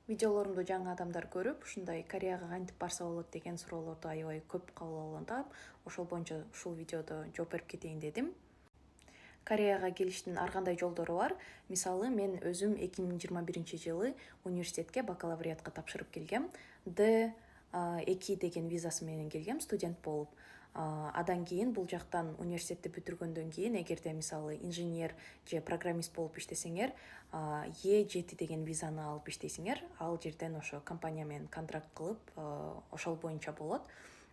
Видеолорумду жаңы адамдар көрүп, ушундай Кореяга кантип барса болот деген суроолорду аябай көп кабыл алганда, ошол боюнча ушул видеодо жооп берип кетейин дедим. Кореяга келиштин ар кандай жолдору бар. Мисалы, мен өзүм 2021-жылы университетке бакалавриатка тапшырып келгем. D2 деген визасы менен келгем, студент болуп. Адан кийин бул жактан университетти бүтүргөндөн кийин, эгерде мисалы инженер же программист болуп иштесеңер, E7 деген визаны алып иштейсиңер. Ал жерден ошо компания менен контракт кылып, ошол боюнча болот.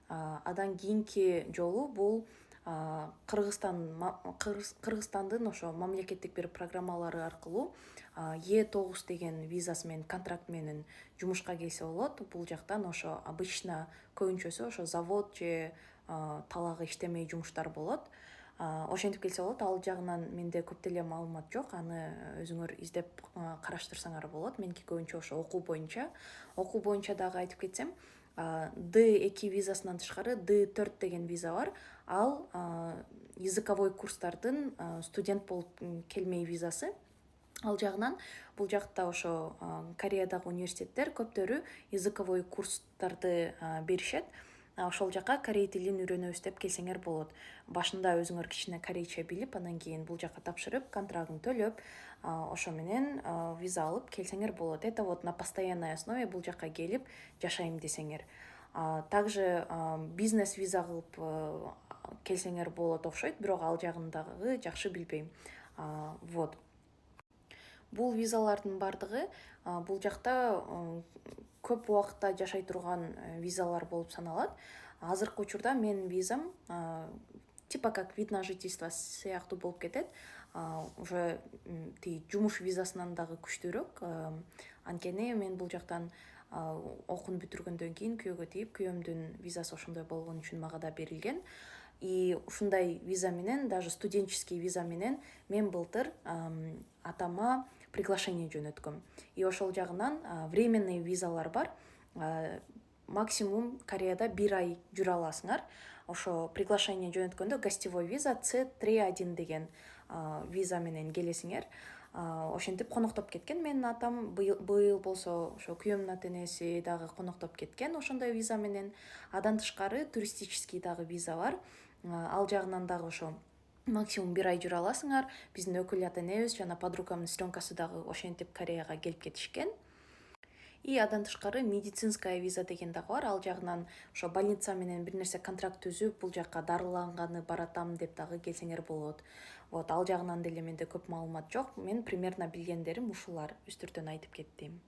Адан кийинки жолу бул Кыргызстандын ошо мамлекеттик бир программалары аркылуу E9 деген визасы менен контракт менен жумушка келсе болот. Бул жактан ошо обычно көбүнчөсү ошо завод же талагы иштемей жумуштар болот. Ошентип келсе болот. Ал жагынан менде көп деле маалымат жок. Аны өзүңөр издеп караштырсаңар болот. Меники көбүнчө ошо окуу боюнча. Окуу боюнча дагы айтып кетсем, D2 визасынан тышкары D4 деген виза бар. Ал языковой курстардын студент болуп келмей визасы. Ал жагынан бул жакта ошо Кореядагы университеттер көптөрү языковой курстарды беришет. Ошол жака корей тилин үйрөнөбүз деп келсеңер болот. Башында өзүңөр кичине корейче билип, андан кийин бул жака тапшырып, контрагын төлөп, ошо менен виза алып келсеңер болот. Это вот на постоянной основе бул жака келип жашайм десеңер. Также бизнес виза кылып келсеңер болот окшойт, бирок ал жагын дагы жакшы билбейм. Вот. Бул визалардын бардыгы бул жакта көп убакытта жашай турган визалар болуп саналат. Азыркы учурда менин визам типа как вид на жительство сыяктуу болуп кетет. Уже тиги жумуш визасынан дагы күчтүүрөөк. Анткени мен бул жактан окууну бүтүргөндөн кийин күйөөгө тийип, күйөөмдүн визасы ошондой болгон үчүн мага да берилген. И ушундай виза менен, даже студенческий виза менен мен былтыр атама приглашение жөнөткөм. И ошол жагынан временный визалар бар. Максимум Кореяда 1 ай жүрө аласыңар. Ошо приглашение жөнөткөндө гостевой виза C31 деген виза менен келесиңер. Ошентип коноктоп кеткен менин атам. Быйыл болсо ошо күйөөмдүн ата-энеси дагы коноктоп кеткен ошондой виза менен. Адан тышкары туристический дагы виза бар. Ал жагынан дагы ошо максимум 1 ай жүрө аласыңар. Биздин өкүл ата-энебиз жана подругамдын сестренкасы дагы ошентип Кореяга келип кетишкен. И адан тышкары медицинская виза деген дагы бар. Ал жагынан ошо больница менен бир нерсе контракт түзүп, бул жакка дарыланганы баратам деп дагы келсеңер болот. Вот, ал жагынан деле менде көп маалымат жок. Мен примерно билгендерим ушулар. Үстүртөн айтып кеттим.